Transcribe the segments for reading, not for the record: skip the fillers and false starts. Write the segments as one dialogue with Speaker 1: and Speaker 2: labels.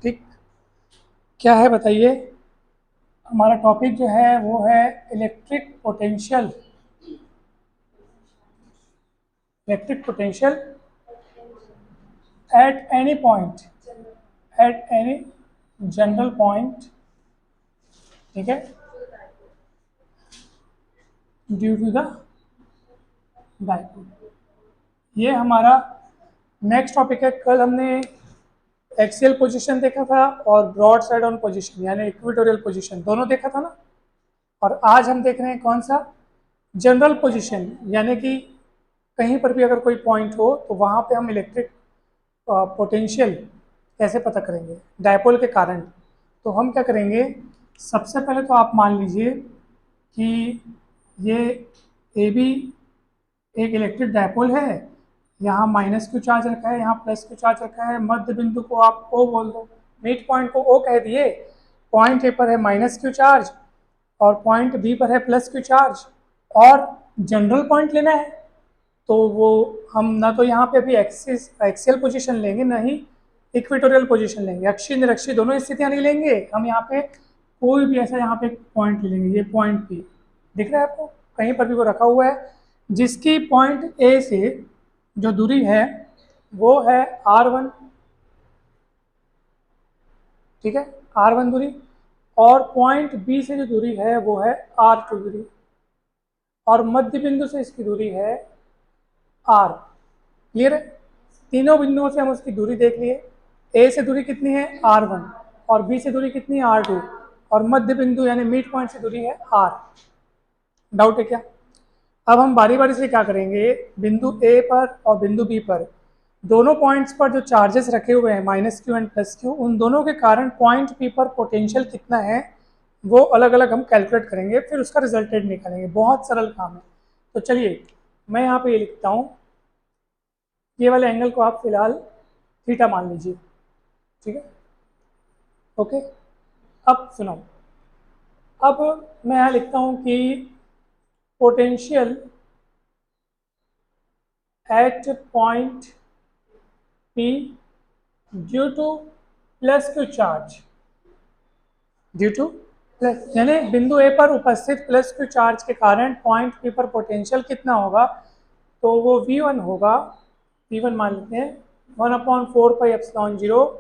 Speaker 1: ठीक, क्या है बताइए। हमारा टॉपिक जो है वो है electric potential. Electric potential at any point, at any general point, ठीक है, ड्यू टू द डाइपोल। ये हमारा नेक्स्ट टॉपिक है। कल हमने एक्सियल पोजीशन देखा था और ब्रॉड साइड ऑन पोजीशन यानी इक्वेटोरियल पोजीशन दोनों देखा था ना। और आज हम देख रहे हैं कौन सा, जनरल पोजीशन, यानी कि कहीं पर भी अगर कोई पॉइंट हो तो वहाँ पे हम इलेक्ट्रिक पोटेंशियल कैसे पता करेंगे डायपोल के कारण। तो हम क्या करेंगे, सबसे पहले तो आप मान लीजिए कि ये ए बी एक इलेक्ट्रिक डायपोल है। यहाँ माइनस क्यू चार्ज रखा है, यहाँ प्लस क्यू चार्ज रखा है। मध्य बिंदु को आप ओ बोल दो, मिड पॉइंट को ओ कह दिए। पॉइंट ए पर है माइनस क्यू चार्ज और पॉइंट बी पर है प्लस क्यू चार्ज, और जनरल पॉइंट लेना है। तो वो हम ना तो यहाँ पे अभी एक्सियल पोजीशन लेंगे, ना ही इक्वेटोरियल पोजीशन लेंगे। अक्षीय निरक्षीय दोनों स्थितियाँ नहीं लेंगे हम। यहाँ पे कोई भी ऐसा यहाँ पे पॉइंट ले लेंगे। ये पॉइंट पी दिख रहा है आपको, कहीं पर भी वो रखा हुआ है, जिसकी पॉइंट ए से जो दूरी है वो है R1, ठीक है, R1 दूरी। और पॉइंट बी से जो दूरी है वो है R2 दूरी, और मध्य बिंदु से इसकी दूरी है R। क्लियर है? तीनों बिंदुओं से हम उसकी दूरी देख लिए। ए से दूरी कितनी है R1, और बी से दूरी कितनी है R2, और मध्य बिंदु यानी मिड पॉइंट से दूरी है R। डाउट है क्या? अब हम बारी बारी से क्या करेंगे, बिंदु ए पर और बिंदु बी पर दोनों पॉइंट्स पर जो चार्जेस रखे हुए हैं minus Q and plus Q, उन दोनों के कारण पॉइंट पी पर पोटेंशियल कितना है वो अलग अलग हम कैलकुलेट करेंगे, फिर उसका रिजल्टेंट निकालेंगे। बहुत सरल काम है। तो चलिए मैं यहाँ पे ये लिखता हूँ, ये वाले एंगल को आप फिलहाल थीटा मान लीजिए, ठीक है, ओके। अब सुनो, अब मैं यहाँ लिखता हूँ कि potential at point P due two plus Q charge, due two plus यानी बिंदु ए पर उपस्थित प्लस क्यू चार्ज के कारण पॉइंट P पर पोटेंशियल कितना होगा, तो वो V1 होगा। V1 मान लेते हैं 1/4πε0।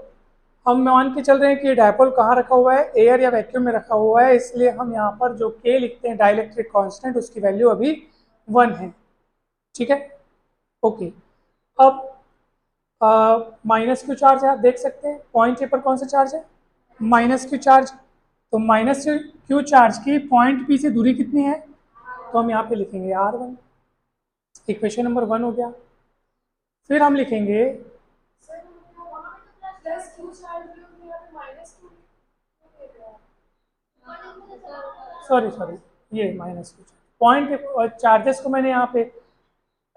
Speaker 1: हम मान के चल रहे हैं कि डायपोल कहाँ रखा हुआ है, एयर या वैक्यूम में रखा हुआ है, इसलिए हम यहाँ पर जो K लिखते हैं डाइलेक्ट्रिक कांस्टेंट, उसकी वैल्यू अभी 1 है, ठीक है, ओके। अब माइनस क्यू चार्ज है, आप देख सकते हैं पॉइंट ए पर कौन सा चार्ज है, माइनस क्यू चार्ज। तो माइनस क्यू चार्ज की पॉइंट पी से दूरी कितनी है, तो हम यहाँ पे लिखेंगे R1। इक्वेशन नंबर 1 हो गया। फिर हम लिखेंगे सॉरी ये माइनस क्यू पॉइंट चार्जेस को मैंने यहाँ पे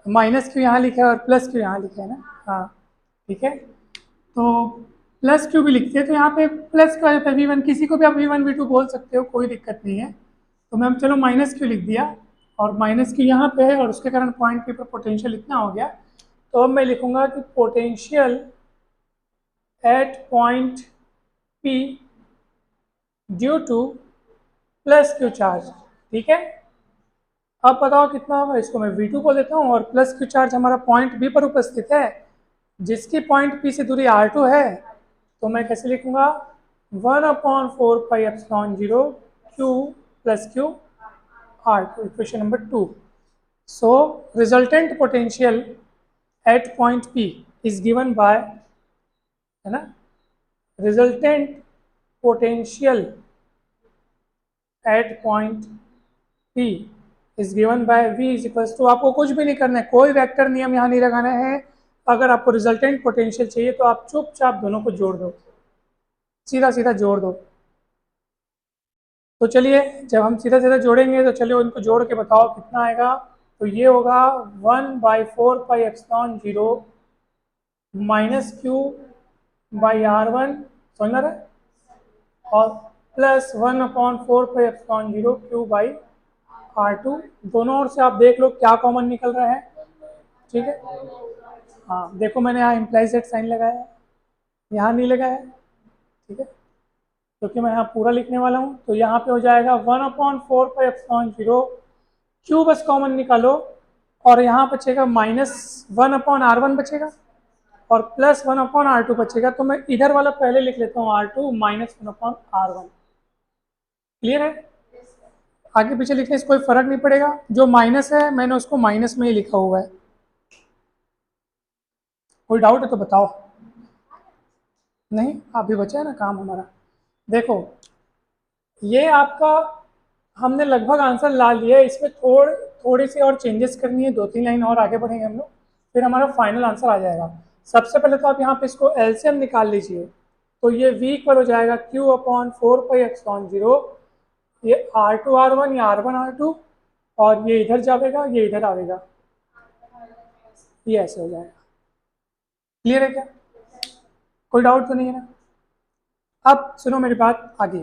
Speaker 1: माइनस क्यू यहाँ लिखा है और प्लस क्यू यहाँ लिखा है ना, हाँ ठीक है। तो प्लस क्यू भी लिखते हैं तो यहाँ पे प्लस क्यू आ जाता है V1, किसी को भी आप V1 V2 बोल सकते हो, कोई दिक्कत नहीं है। तो मैम चलो माइनस क्यू लिख दिया, और माइनस क्यू यहाँ पे है और उसके कारण पॉइंट पी पर पोटेंशियल इतना हो गया। तो अब मैं लिखूंगा कि potential at point P due two plus Q charge, ठीक है। अब बताओ कितना होगा, इसको मैं V2 बोल देता हूँ, और प्लस क्यू चार्ज हमारा पॉइंट बी पर उपस्थित है, जिसकी पॉइंट पी से दूरी R2 है। तो मैं कैसे लिखूंगा, 1/4πε0 Q plus Q R2, equation number 2। So resultant potential at point P is given by, है ना, resultant potential at point P is given by V is equals to, आपको कुछ भी नहीं करना है, कोई वेक्टर नियम यहाँ नहीं लगाना है। अगर आपको रिजल्टेंट पोटेंशियल चाहिए तो आप चुपचाप दोनों को जोड़ दो, सीधा सीधा जोड़ दो। तो चलिए जब हम सीधा सीधा जोड़ेंगे तो चलिए उनको जोड़ के बताओ कितना आएगा। तो ये होगा 1/4πε0 माइनस क्यू बाई R1, समझ रहा है, और प्लस 1/4πε0 क्यू बाई R2। दोनों ओर से आप देख लो क्या कॉमन निकल रहा है, ठीक है। हाँ देखो मैंने यहाँ इम्प्लाई सेट साइन लगाया है, यहाँ नहीं लगाया है, ठीक है, क्योंकि मैं यहाँ पूरा लिखने वाला हूँ। तो यहाँ पे हो जाएगा 1/4πε0, क्यू बस कॉमन निकालो और यहाँ बचेगा -1/r1 बचेगा और +1/r2 बचेगा। तो मैं इधर वाला पहले लिख लेता हूँ r2 -1/r1। क्लियर है? आगे पीछे लिखने से कोई फर्क नहीं पड़ेगा, जो माइनस है मैंने उसको माइनस में ही लिखा हुआ है। कोई डाउट है तो बताओ। नहीं, अभी बचा है ना काम हमारा। देखो, ये आपका हमने लगभग आंसर ला लिया है। इसमें थोड़ी सी और चेंजेस करनी है, 2-3 लाइन और आगे बढ़ेंगे हम लोग, फिर हमारा फाइनल आंसर आ जाएगा। सबसे पहले तो आप यहाँ पे इसको एलसीएम निकाल लीजिए। तो ये v इक्वल हो जाएगा q/4πε0, ये r2r1 या r1r2, और ये इधर जाएगा, ये इधर आएगा, ये ऐसे हो जाएगा। क्लियर है क्या? कोई डाउट तो नहीं है ना? अब सुनो मेरी बात आगे,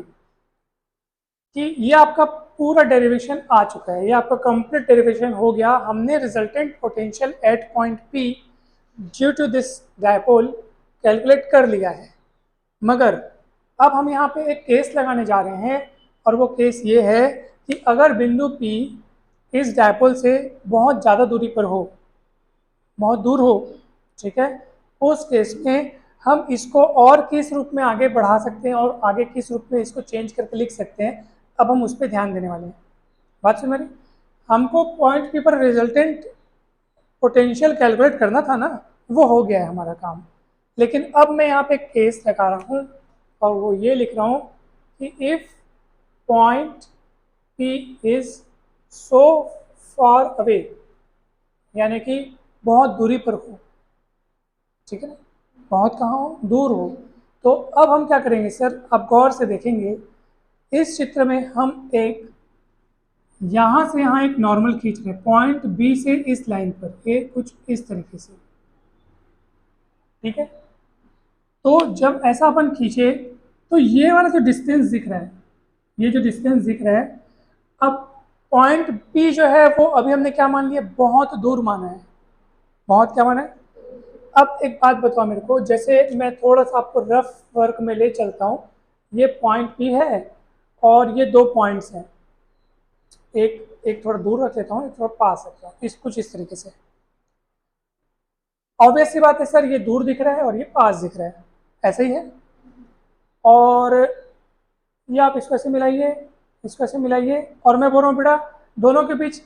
Speaker 1: कि ये आपका पूरा डेरिवेशन आ चुका है, ये आपका कंप्लीट डेरिवेशन हो गया। हमने resultant potential at point P due to this dipole calculate कर लिया है। मगर अब हम यहाँ पे एक केस लगाने जा रहे हैं, और वो केस ये है कि अगर बिंदु P इस डायपोल से बहुत ज़्यादा दूरी पर हो, बहुत दूर हो, ठीक है, उस केस में हम इसको और किस रूप में आगे बढ़ा सकते हैं और आगे किस रूप में इसको चेंज करके लिख सकते हैं, अब हम उस पर ध्यान देने वाले हैं। बात सुन मेरी, हमको पॉइंट पी पर रिजल्टेंट पोटेंशियल कैलकुलेट करना था ना, वो हो गया है हमारा काम। लेकिन अब मैं यहाँ पे केस लगा रहा हूँ और वो ये लिख रहा हूँ कि if point P is so far away, यानी कि बहुत दूरी पर हो, ठीक है ना, बहुत कहाँ हो, दूर हो। तो अब हम क्या करेंगे सर, अब गौर से देखेंगे इस चित्र में, हम एक यहाँ से यहाँ एक नॉर्मल खींच रहे हैं पॉइंट बी से इस लाइन पर, ये कुछ इस तरीके से, ठीक है। तो जब ऐसा अपन खींचे तो ये वाला जो डिस्टेंस दिख रहा है, ये जो डिस्टेंस दिख रहा है, अब पॉइंट बी जो है वो अभी हमने क्या मान लिया, बहुत दूर माना है, बहुत क्या माना है। अब एक बात बताओ मेरे को, जैसे मैं थोड़ा सा आपको रफ वर्क में ले चलता हूँ, ये पॉइंट पी है और ये दो पॉइंट्स हैं, एक थोड़ा दूर रख लेता हूँ, एक थोड़ा पास रखता हूँ, कुछ इस तरीके से। ऑब्वियस सी बात है सर, ये दूर दिख रहा है और ये पास दिख रहा है, ऐसा ही है। और ये आप इसको ऐसे मिलाइए, इसको ऐसे मिलाइए, और मैं बोल रहा हूँ बेटा दोनों के बीच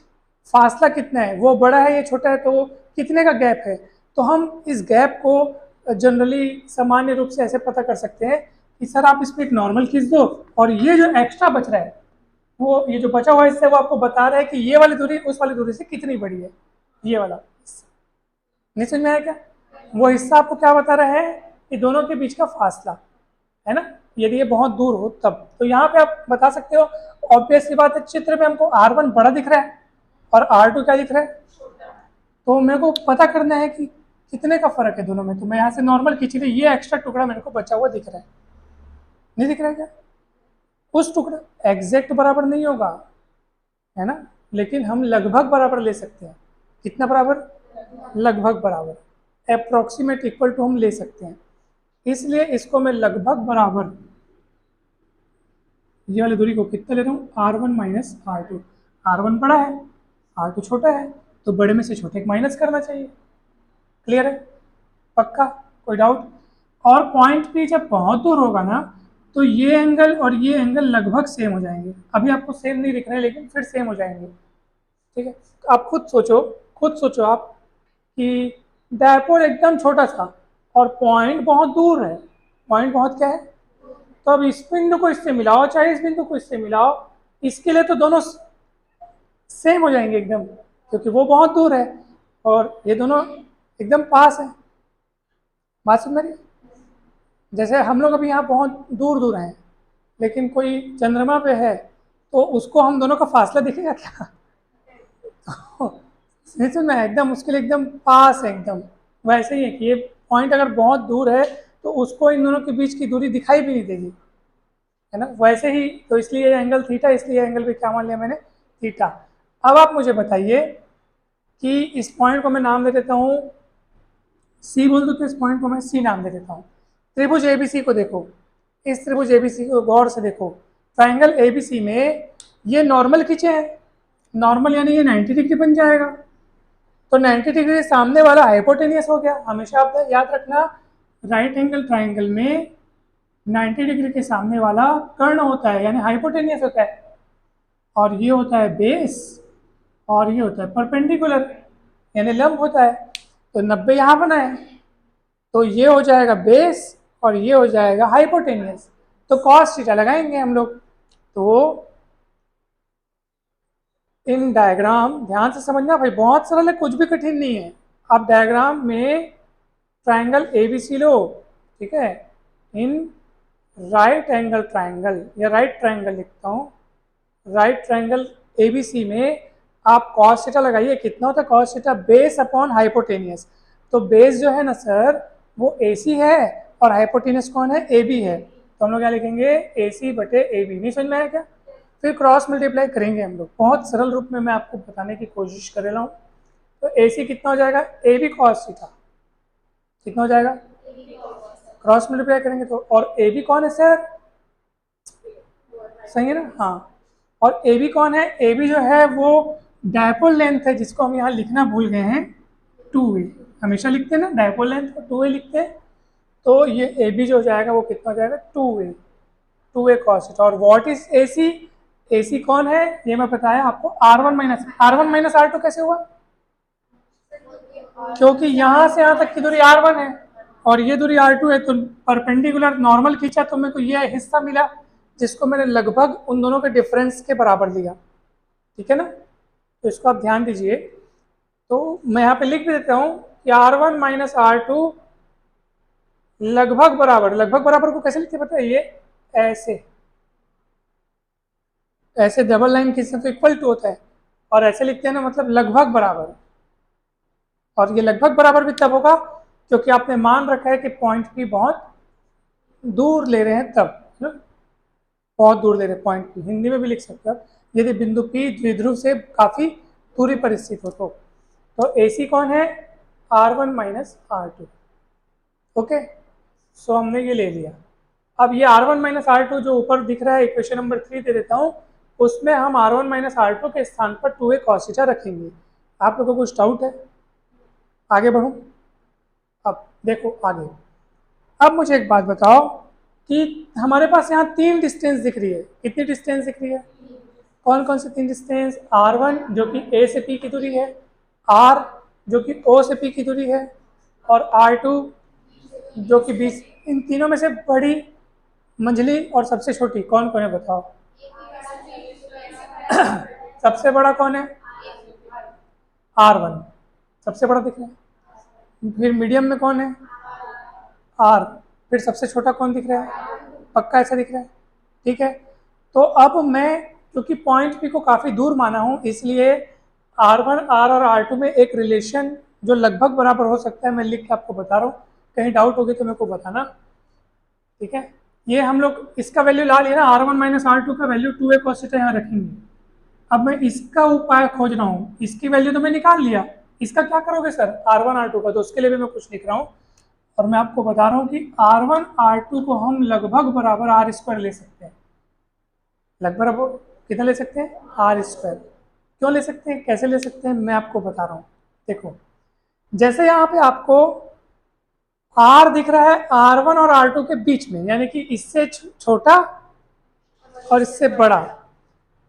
Speaker 1: फासला कितना है, वो बड़ा है ये छोटा है, तो कितने का गैप है। तो हम इस गैप को जनरली सामान्य रूप से ऐसे पता कर सकते हैं कि सर आप इस पर एक नॉर्मल खींच दो, और ये जो एक्स्ट्रा बच रहा है, वो ये जो बचा हुआ हिस्सा है वो आपको बता रहा है कि ये वाली दूरी उस वाली दूरी से कितनी बड़ी है, ये वाला। नहीं समझ में आया क्या? वो हिस्सा आपको क्या बता रहा है कि दोनों के बीच का फासला है ना, यदि ये बहुत दूर हो तब। तो यहाँ पे आप बता सकते हो, ऑब्वियस सी बात है, चित्र में हमको r1 बड़ा दिख रहा है और r2 क्या दिख रहा है, तो मेरे को पता करना है कि कितने का फर्क है दोनों में। तो मैं यहाँ से नॉर्मल खींची थी, ये एक्स्ट्रा टुकड़ा मेरे को बचा हुआ दिख रहा है, नहीं दिख रहा है क्या? उस टुकड़ा एग्जैक्ट बराबर नहीं होगा, है ना, लेकिन हम लगभग बराबर ले सकते हैं। कितना बराबर? लगभग बराबर, अप्रोक्सीमेट इक्वल टू हम ले सकते हैं। इसलिए इसको मैं लगभग बराबर, ये वाली दूरी को कितना ले रहा हूँ, r1 माइनस r2। r1 बड़ा है, r2 छोटा है, तो बड़े में से छोटे को माइनस करना चाहिए। क्लियर है? पक्का? कोई डाउट? और पॉइंट पे जब बहुत दूर होगा ना, तो ये एंगल और ये एंगल लगभग सेम हो जाएंगे। अभी आपको सेम नहीं दिख रहे, लेकिन फिर सेम हो जाएंगे, ठीक है। आप खुद सोचो आप कि डायपोल एकदम छोटा सा और पॉइंट बहुत दूर है, पॉइंट बहुत क्या है, तो अब इस बिंदु को इससे मिलाओ, चाहे इस बिंदु को इससे मिलाओ, इसके लिए तो दोनों सेम हो जाएंगे एकदम, क्योंकि वो बहुत दूर है और ये दोनों एकदम पास है। बात समझ रही? जैसे हम लोग अभी यहाँ बहुत दूर दूर हैं, लेकिन कोई चंद्रमा पे है, तो उसको हम दोनों का फासला दिखेगा क्या? तो में एकदम उसके लिए एकदम पास है एकदम। वैसे ही है कि ये पॉइंट अगर बहुत दूर है तो उसको इन दोनों के बीच की दूरी दिखाई भी नहीं देगी, है ना। वैसे ही तो इसलिए एंगल थीटा, इसलिए एंगल भी क्या मान लिया मैंने, थीटा। अब आप मुझे बताइए कि इस पॉइंट को मैं नाम दे देता हूँ सी, बोल दो तो इस पॉइंट को मैं सी नाम दे देता हूँ। त्रिभुज एबीसी को देखो, इस त्रिभुज एबीसी को गौर से देखो, ट्राइंगल एबीसी में ये नॉर्मल खींचे हैं, नॉर्मल यानी ये 90 डिग्री बन जाएगा, तो 90 डिग्री सामने वाला हाइपोटेनियस हो गया। हमेशा आप याद रखना, राइट एंगल ट्राइंगल में 90 डिग्री के सामने वाला कर्ण होता है यानी हाइपोटेनियस होता है, और ये होता है बेस, और ये होता है परपेंडिकुलर यानी लंब होता है। तो 90 यहाँ बना है, तो ये हो जाएगा बेस और ये हो जाएगा हाइपोटेनियस, तो कॉस थीटा लगाएंगे हम लोग। तो इन डायग्राम ध्यान से समझना भाई, बहुत सरल है, कुछ भी कठिन नहीं है। आप डायग्राम में ट्राइंगल एबीसी लो, ठीक है, इन राइट एंगल ट्राइंगल या राइट ट्राइंगल लिखता हूँ, राइट ट्राइंगल एबीसी में आप कॉस थीटा लगाइए। कितना होता है cos theta? Base upon hypotenuse. तो बेस जो है ना सर वो एसी है और हाइपोटेनियस कौन है? एबी है। तो हम लोग क्या लिखेंगे? एसी बटे एबी। नहीं समझ में आया क्या? फिर क्रॉस मल्टीप्लाई करेंगे हम लोग, बहुत सरल रूप में मैं आपको बताने की कोशिश कर रहा हूँ। तो एसी कितना हो जाएगा? AB cos theta. कितना हो जाएगा? क्रॉस मल्टीप्लाई करेंगे तो, और ए बी कौन है सर? सही है ना? हाँ, और ए बी कौन है? ए बी जो है वो डायपोल लेंथ है, जिसको हम यहाँ लिखना भूल गए हैं, 2a। हमेशा लिखते हैं ना डायपोल लेंथ को 2a लिखते हैं, तो ये ए बी जो हो जाएगा वो कितना हो जाएगा? 2a cos theta. और व्हाट इज ए सी? ए सी कौन है ये मैं बताया आपको, R1 माइनस R2 कैसे हुआ? क्योंकि यहाँ से यहाँ तक की दूरी R1 है और ये दूरी R2 है, तो परपेंडिकुलर नॉर्मल खींचा तो मेरे को ये हिस्सा मिला, जिसको मैंने लगभग उन दोनों के डिफरेंस के बराबर लिया। ठीक है ना? तो इसको आप ध्यान दीजिए। तो मैं यहाँ पे लिख भी देता हूँ कि R1 माइनस R2 लगभग बराबर को कैसे लिखते पता है? ये ऐसे डबल लाइन खींचते तो इक्वल टू होता है, और ऐसे लिखते हैं ना मतलब लगभग बराबर। और ये लगभग बराबर भी तब होगा क्योंकि आपने मान रखा है कि पॉइंट भी बहुत दूर ले रहे हैं, तब बहुत दूर ले रहे हैं पॉइंट भी, हिंदी में भी लिख सकते हैं यदि बिंदु P द्विध्रुव से काफी दूरी पर स्थित हो तो ए सी कौन है? R1 minus R2। ओके, सो हमने ये ले लिया। अब ये R1 माइनस R2 जो ऊपर दिख रहा है, इक्वेशन नंबर 3 दे देता हूँ, उसमें हम R1 माइनस R2 के स्थान पर 2a cos थीटा रखेंगे। आप लोगों को कुछ डाउट है? आगे बढ़ूं? अब देखो आगे। अब मुझे एक बात बताओ कि हमारे पास यहाँ 3 डिस्टेंस दिख रही है। कितनी डिस्टेंस दिख रही है? कौन कौन सी 3 डिस्टेंस? R1 जो कि A से P की दूरी है, R जो कि O से P की दूरी है, और R2 जो कि B। इन तीनों में से बड़ी, मंझली और सबसे छोटी कौन कौन है बताओ? सबसे बड़ा कौन है? R1 सबसे बड़ा दिख रहा है। फिर मीडियम में कौन है? R। फिर सबसे छोटा कौन दिख रहा है? पक्का ऐसा दिख रहा है? ठीक है, तो अब मैं क्योंकि पॉइंट P को काफ़ी दूर माना हूँ, इसलिए R1 R और R2 में एक रिलेशन जो लगभग बराबर हो सकता है, मैं लिख के आपको बता रहा हूँ। कहीं डाउट होगी तो मेरे को बताना। ठीक है, ये हम लोग इसका वैल्यू ला लिया ना, R1 माइनस R2 का वैल्यू 2a cos थीटा यहाँ रखेंगे। अब मैं इसका उपाय खोज रहा हूँ, इसकी वैल्यू तो मैं निकाल लिया, इसका क्या करोगे सर? R1 R2 का, तो उसके लिए भी मैं कुछ लिख रहा हूँ और मैं आपको बता रहा हूँ कि R1 R2 को हम लगभग बराबर R स्क्वायर ले सकते हैं। लगभग बराबर कितना ले सकते हैं? R square. क्यों ले सकते हैं, कैसे ले सकते हैं, मैं आपको बता रहा हूँ। देखो, जैसे यहाँ पे आपको R दिख रहा है R1 और R2 के बीच में, यानी कि इससे छोटा और इससे बड़ा,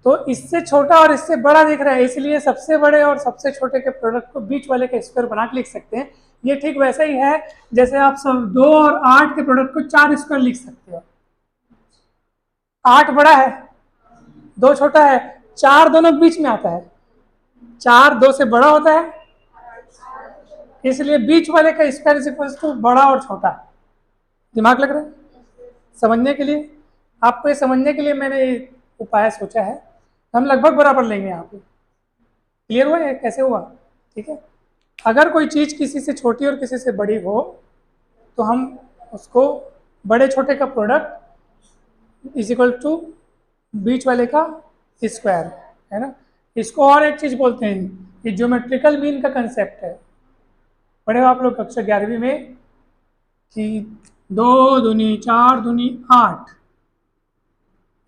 Speaker 1: तो इससे छोटा और इससे बड़ा दिख रहा है, इसलिए सबसे बड़े और सबसे छोटे के प्रोडक्ट को बीच वाले का स्क्वायर बना के लिख सकते हैं। ये ठीक वैसा ही है जैसे आप सब 2 और 8 के प्रोडक्ट को 4 स्क्वायर लिख सकते हो। 8 बड़ा है, 2 छोटा है, 4 दोनों बीच में आता है, 4 2 से बड़ा होता है, इसलिए बीच वाले का स्क्वायर इज इक्वल टू बड़ा और छोटा। दिमाग लग रहा है समझने के लिए? आपको ये समझने के लिए मैंने उपाय सोचा है, हम लगभग बराबर लेंगे यहाँ पे। क्लियर हुआ है कैसे हुआ? ठीक है, अगर कोई चीज़ किसी से छोटी और किसी से बड़ी हो तो हम उसको बड़े छोटे का प्रोडक्ट इज इक्वल टू बीच वाले का स्क्वायर, है ना। इसको और एक चीज़ बोलते हैं, ये ज्योमेट्रिकल मीन का कंसेप्ट है। पढ़े हो आप लोग कक्षा 11वीं में कि 2 दूनी 4 दूनी 8,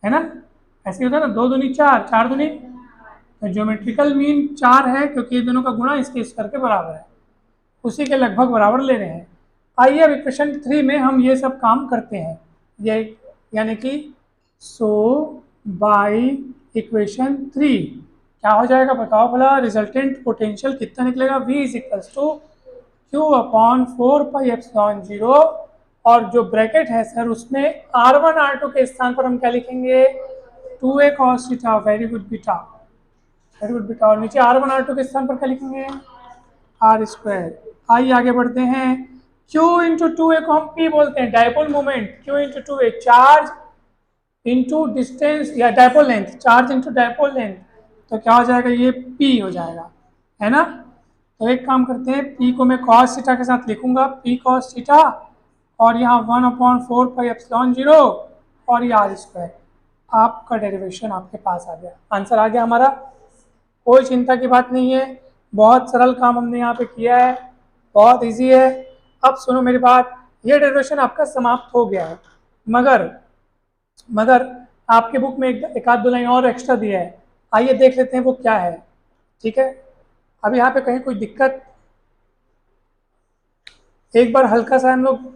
Speaker 1: है ना? ऐसे होता है ना, 2 दूनी 4, 4 दूनी, तो ज्योमेट्रिकल मीन 4 है क्योंकि ये दोनों का गुणा इसके स्क्वायर के बराबर है, उसी के लगभग बराबर ले रहे हैं। आइए अब इक्वेशन 3 में हम ये सब काम करते हैं, ये यानी कि सो बाई इक्वेशन 3 क्या हो जाएगा बताओ भला? रिजल्टेंट पोटेंशियल कितना निकलेगा? V is equals to Q upon 4 pi epsilon 0, और जो ब्रैकेट है सर उसमें R1 R2 के स्थान पर हम क्या लिखेंगे? 2a cos theta, very good बेटा, वेरी गुड बेटा। और नीचे R1 R2 के स्थान पर क्या लिखेंगे? R square. आइए आगे बढ़ते हैं। Q इंटू टू ए को हम P बोलते हैं, dipole moment. Q into two A, charge into distance या dipole length, charge into dipole length, तो क्या हो जाएगा? ये P हो जाएगा, है ना? तो एक काम करते हैं, P को मैं cos थीटा के साथ लिखूंगा, P cos थीटा, और यहाँ 1/4 पाई एप्सिलॉन 0 और ये आर स्क्वायर। आपका डेरिवेशन आपके पास आ गया, आंसर आ गया हमारा। कोई चिंता की बात नहीं है, बहुत सरल काम हमने यहाँ पे किया है, बहुत इजी है। अब सुनो मेरी बात, ये डेरिवेशन आपका समाप्त हो गया है, मगर मगर आपके बुक में एक आध दो लाइन और एक्स्ट्रा दिया है, आइए देख लेते हैं वो क्या है। ठीक है, अब यहाँ पे कहीं कोई दिक्कत? एक बार हल्का सा हम लोग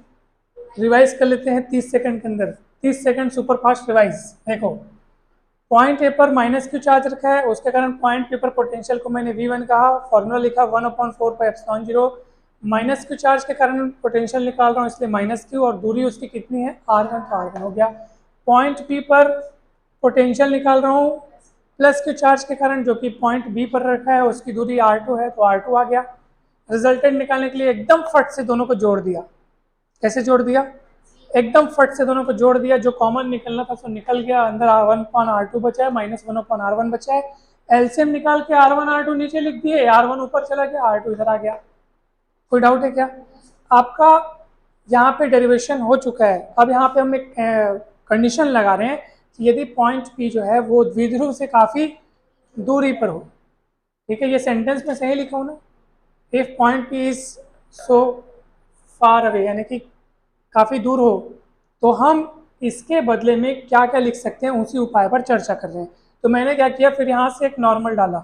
Speaker 1: रिवाइज कर लेते हैं 30 सेकंड के अंदर, 30 सेकंड सुपर फास्ट रिवाइज। देखो, पॉइंट ए पर माइनस क्यू चार्ज रखा है, उसके कारण पॉइंट पी पर पोटेंशियल को मैंने V1 कहा, फॉर्मूला लिखा 1/4 पाई एप्सिलॉन 0। माइनस क्यू चार्ज के कारण पोटेंशियल निकाल रहा हूँ, इसलिए माइनस क्यू, और दूरी उसकी कितनी है? R1, तो R1 हो गया। पॉइंट पी पर पोटेंशियल निकाल रहा हूँ प्लस क्यू चार्ज के कारण, जो कि पॉइंट बी पर रखा है, उसकी दूरी R2 है, तो R2 आ गया। रिजल्टेंट निकालने के लिए एकदम फट से दोनों को जोड़ दिया। कैसे जोड़ दिया? एकदम फट से दोनों को जोड़ दिया, जो कॉमन निकलना था सो निकल गया, अंदर R1/R2 बचा है, -1/R1 बचा है। एलसीएम निकाल के R1 R2 नीचे लिख दिए, R1 ऊपर चला गया, R2 इधर आ गया। कोई डाउट है क्या? आपका यहाँ पे डेरिवेशन हो चुका है। अब यहाँ पे हम एक कंडीशन लगा रहे हैं कि यदि पॉइंट पी जो है वो द्विध्रुव से काफ़ी दूरी पर हो। ठीक है, ये सेंटेंस में सही लिखा हूँ ना? If point P is so far away, यानी कि काफ़ी दूर हो, तो हम इसके बदले में क्या क्या लिख सकते हैं उसी उपाय पर चर्चा कर रहे हैं। तो मैंने क्या किया, फिर यहाँ से एक नॉर्मल डाला,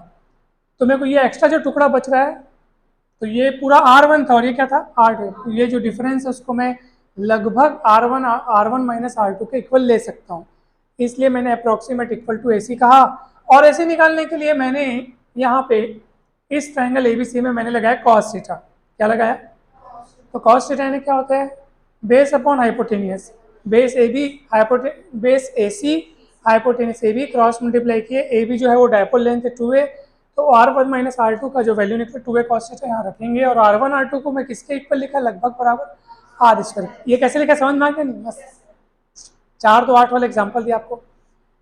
Speaker 1: तो मेरे को ये एक्स्ट्रा जो टुकड़ा बच रहा है, तो ये पूरा R1 था और ये क्या था? R2। तो ये जो डिफरेंस है उसको मैं लगभग R1 माइनस R2 के इक्वल ले सकता हूँ, इसलिए मैंने अप्रॉक्सीमेट इक्वल टू AC कहा। और ऐसे निकालने के लिए मैंने यहाँ पे इस ट्रायंगल ABC में मैंने लगाया cos थीटा। क्या लगाया? तो cos थीटा यानी क्या होता है? Base upon hypotenuse, base AC hypotenuse AB cross multiply किए, AB जो है वो डायपोल लेंथ है 2a, तो R1 माइनस R2 का जो वैल्यू निकला 2a cos थीटा यहाँ रखेंगे, और R1 R2 को मैं किसके इक्वल लिखा? लगभग बराबर R स्क्वायर। ये कैसे लिखा समझ में आ गया नहीं? बस 4 तो 8 वाला एग्जाम्पल दिया आपको।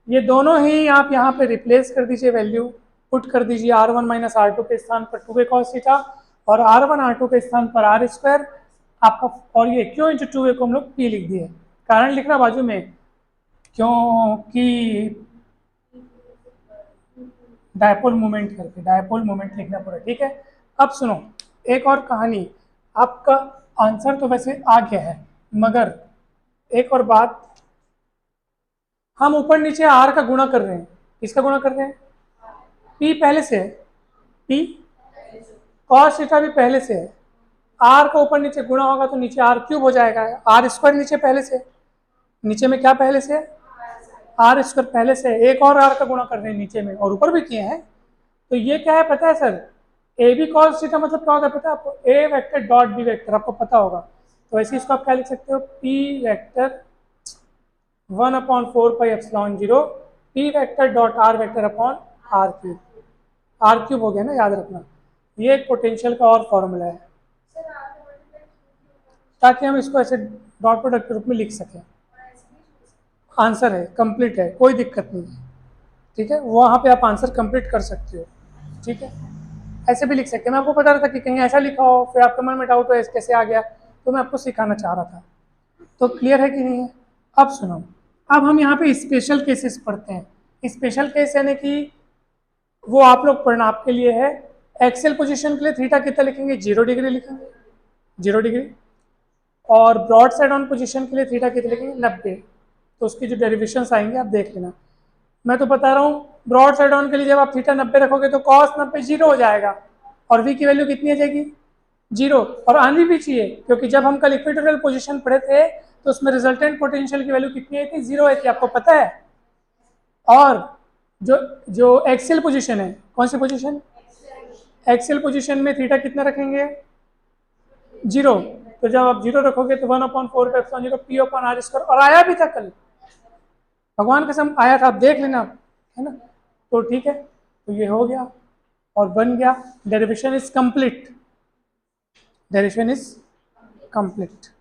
Speaker 1: ये दोनों ही आप यहाँ पे रिप्लेस कर दीजिए, वैल्यू पुट कर दीजिए, R1 माइनस R2 के स्थान पर 2a cos थीटा और R1 R2 के स्थान पर R स्क्वायर आपका, और ये क्यों इंटू 2a को हम लोग P लिख दिए। कारण लिख रहा बाजू में, क्योंकि डायपोल मोमेंट करके, डायपोल मोमेंट लिखना पड़ा। ठीक है, अब सुनो एक और कहानी। आपका आंसर तो वैसे आ गया है, मगर एक और बात, हम ऊपर नीचे R का गुणा कर रहे हैं। किसका गुणा कर रहे हैं? P पहले से है, P cos थीटा भी पहले से है। R का ऊपर नीचे गुणा होगा तो नीचे R क्यूब हो जाएगा, R स्क्वायर नीचे पहले से, नीचे में क्या पहले से? R स्क्वायर पहले से, एक और R का गुणा कर रहे हैं नीचे में, और ऊपर भी किए हैं। तो ये क्या है पता है sir? A B cos theta मतलब क्या होता है पता है आपको? A vector dot B vector, आपको पता होगा। तो ऐसे इसको आप क्या लिख सकते हो? P वेक्टर 1/4 पाई epsilon 0 P vector dot R vector upon R cube. R cube हो गया ना, याद रखना। ये एक पोटेंशियल का और फॉर्मूला है, ताकि हम इसको ऐसे डॉट प्रोडक्ट के रूप में लिख सकें। आंसर है, कंप्लीट है, कोई दिक्कत नहीं है। ठीक है, वहाँ पे आप आंसर कंप्लीट कर सकते हो। ठीक है, ऐसे भी लिख सकते हैं। मैं आपको पता रहा था कि कहीं ऐसा लिखा हो, फिर आपके मन में डाउट हो कैसे आ गया, तो मैं आपको सिखाना चाह रहा था। तो क्लियर है कि नहीं है? अब सुनो, अब हम यहाँ पे स्पेशल केसेस पढ़ते हैं। स्पेशल केस यानी कि वो आप लोग पढ़ना आपके लिए है। एक्सेल पोजीशन के लिए थीटा कितना लिखेंगे? 0 डिग्री लिखेंगे, 0 डिग्री। और ब्रॉड साइड ऑन पोजीशन के लिए थीटा कितने लिखेंगे 90। तो उसकी जो डेरिवेशंस आएंगे आप देख लेना। मैं तो बता रहा हूँ ब्रॉड साइड ऑन के लिए जब आप थीटा 90 रखोगे तो कॉस 90 जीरो हो जाएगा और वी की वैल्यू कितनी आ जाएगी जीरो। और आनी भी चाहिए क्योंकि जब हम कल इक्वेटोरियल पोजीशन पढ़े थे तो उसमें रिजल्टेंट पोटेंशियल की वैल्यू कितनी आई थी जीरो आई थी, आपको पता है। और जो जो एक्सियल पोजीशन है, कौन सी पोजीशन, एक्सियल पोजीशन में थीटा कितना रखेंगे जीरो। तो जब आप जीरो रखोगे तो 1/4 पी अपॉन आर स्क्वायर, और आया भी था कल, भगवान कसम आया था, आप देख लेना, है ना। तो ठीक है, तो ये हो गया और बन गया, derivation is complete, derivation is complete.